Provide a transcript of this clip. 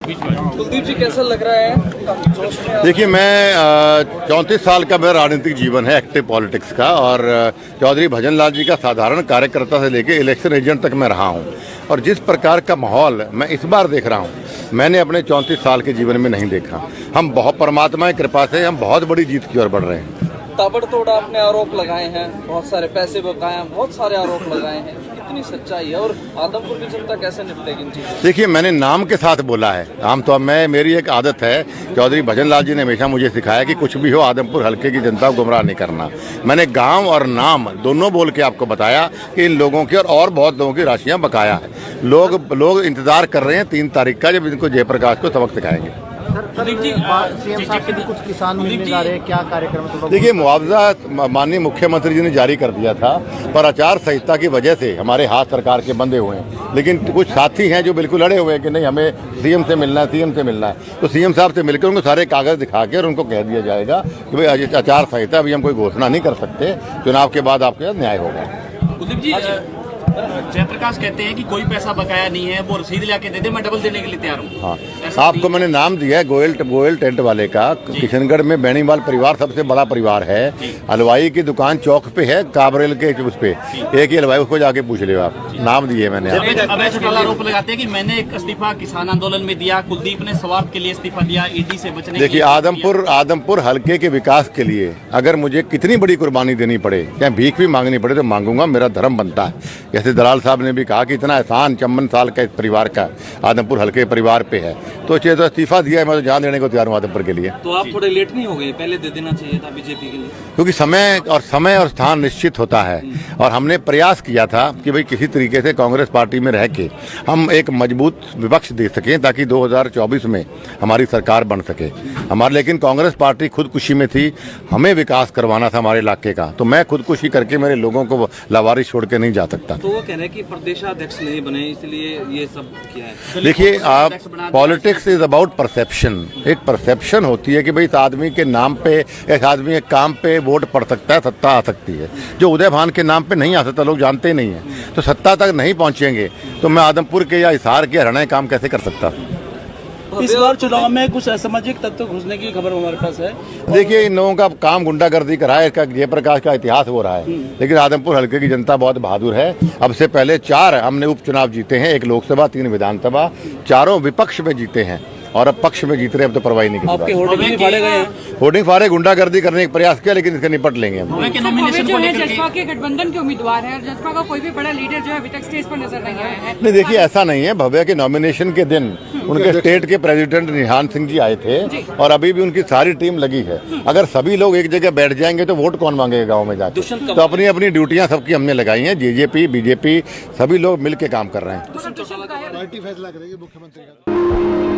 कुलदीप जी कैसा लग रहा है जोश में? देखिए, मैं 34 साल का मेरा राजनीतिक जीवन है, एक्टिव पॉलिटिक्स का, और चौधरी भजनलाल जी का साधारण कार्यकर्ता से लेकर इलेक्शन एजेंट तक मैं रहा हूं। और जिस प्रकार का माहौल मैं इस बार देख रहा हूं, मैंने अपने 34 साल के जीवन में नहीं देखा। हम बहुत परमात्मा की कृपा से हम बहुत बड़ी जीत की ओर बढ़ रहे हैं। ताबड़तोड़ आपने आरोप लगाए हैं, बहुत सारे पैसे बकाए हैं, बहुत सारे आरोप लगाए हैं, कितनी सच्चाई है और आदमपुर की जनता कैसे निपटेगी इन चीज़ों? देखिए, मैंने नाम के साथ बोला है। आमतौर में मेरी एक आदत है, चौधरी भजनलाल जी ने हमेशा मुझे सिखाया कि कुछ भी हो आदमपुर हल्के की जनता को गुमराह नहीं करना। मैंने गांव और नाम दोनों बोल के आपको बताया कि इन लोगों की और बहुत लोगों की राशियां बकाया है। लोग इंतजार कर रहे हैं 3 तारीख का, जब इनको जयप्रकाश को सबक सिखाएंगे। सीएम साहब से भी कुछ किसान मिलने जा रहे हैं, क्या कार्यक्रम है? देखिए, मुआवजा माननीय मुख्यमंत्री जी ने जारी कर दिया था, पर आचार संहिता की वजह से हमारे हाथ सरकार के बंधे हुए हैं। लेकिन कुछ साथी हैं जो बिल्कुल अड़े हुए हैं कि नहीं, हमें सीएम से मिलना है, सीएम से मिलना है। तो सीएम साहब से मिलकर उनको सारे कागज दिखा के और उनको कह दिया जाएगा कि भाई आचार संहिता अभी हम कोई घोषणा नहीं कर सकते, चुनाव के बाद आपके साथ न्याय होगा। कुलदीप जी, जयप्रकाश कहते हैं कि कोई पैसा बकाया नहीं है, वो रसीद लाके दे दे, मैं डबल देने के लिए तैयार हूँ। हाँ, आपको मैंने नाम दिया है गोयल टेंट वाले का। किशनगढ़ में बेनीवाल परिवार सबसे बड़ा परिवार है। हलवाई की दुकान चौक पे है, काबरेल के उस पे एक ही हलवाई, उसको जाके पूछ लियो आप। नाम दिए मैंने। अभय चौटाला आरोप लगाते हैं कि मैंने एक इस्तीफा किसान आंदोलन में दिया, कुलदीप ने स्वार्थ के लिए इस्तीफा दिया, ईडी से बचने। देखिए, आदमपुर हल्के के विकास के लिए अगर मुझे कितनी बड़ी कुर्बानी देनी पड़े, चाहे भीख भी मांगनी पड़े, तो मांगूंगा, मेरा धर्म बनता है। जैसे दलाल साहब ने भी कहा कि इतना एहसान 54 साल का इस परिवार का आदमपुर हल्के परिवार पे है, तो इस्तीफा दिया है, मैं तो जान देने को तैयार हूँ आदमपुर के लिए। तो आप थोड़े लेट नहीं हो गए? पहले दे देना चाहिए था बीजेपी के लिए, क्योंकि समय और स्थान निश्चित होता है। और हमने प्रयास किया था कि भाई किसी तरीके से कांग्रेस पार्टी में रह के हम एक मजबूत विपक्ष दे सकें, ताकि 2024 में हमारी सरकार बन सके। लेकिन कांग्रेस पार्टी खुदकुशी में थी, हमें विकास करवाना था हमारे इलाके का, तो मैं खुदकुशी करके मेरे लोगों को लावारिस छोड़ के नहीं जा सकता। तो वो कह रहे हैं कि प्रदेशाध्यक्ष नहीं बने, इसलिए ये सब किया है। देखिए, आप पॉलिटिक्स इज अबाउट परसेप्शन। एक परसेप्शन होती है कि भाई इस आदमी के नाम पे, इस आदमी के काम पे वोट पड़ सकता है, सत्ता आ सकती है। जो उदय भान के नाम पे नहीं आ सकता, लोग जानते ही नहीं है, तो सत्ता तक नहीं पहुंचेंगे तो मैं आदमपुर के या हिसार के हरियाणा काम कैसे कर सकता? इस बार चुनाव में कुछ असामाजिक तत्व घुसने की खबर हमारे पास है। देखिए, इन लोगों का काम गुंडागर्दी कराए, इसका जयप्रकाश का इतिहास हो रहा है। लेकिन आदमपुर हल्के की जनता बहुत बहादुर है। अब से पहले 4 हमने उपचुनाव जीते हैं, 1 लोकसभा, 3 विधानसभा, चारों विपक्ष में जीते हैं, और अब पक्ष में जीत रहे, अब तो परवाही नहीं आपके करते। होर्डिंग भी फाड़े गए हैं। होर्डिंग फाड़े, गुंडागर्दी करने का प्रयास किया, लेकिन इसका निपट लेंगे हम। जसपा के गठबंधन के उम्मीदवार है, जसपा का कोई भी बड़ा लीडर जो है अभी तक स्टेज पर नजर नहीं आया है। नहीं, देखिए, ऐसा नहीं है। भव्या के नॉमिनेशन के दिन उनके स्टेट के प्रेसिडेंट निहान सिंह जी आए थे, और अभी भी उनकी सारी टीम लगी है। अगर सभी लोग एक जगह बैठ जाएंगे तो वोट कौन मांगेगा गांव में जाकर? तो अपनी अपनी ड्यूटियां सबकी हमने लगाई हैं। जेजेपी, बीजेपी, सभी लोग मिल के काम कर रहे हैं। पार्टी फैसला करेगी मुख्यमंत्री का।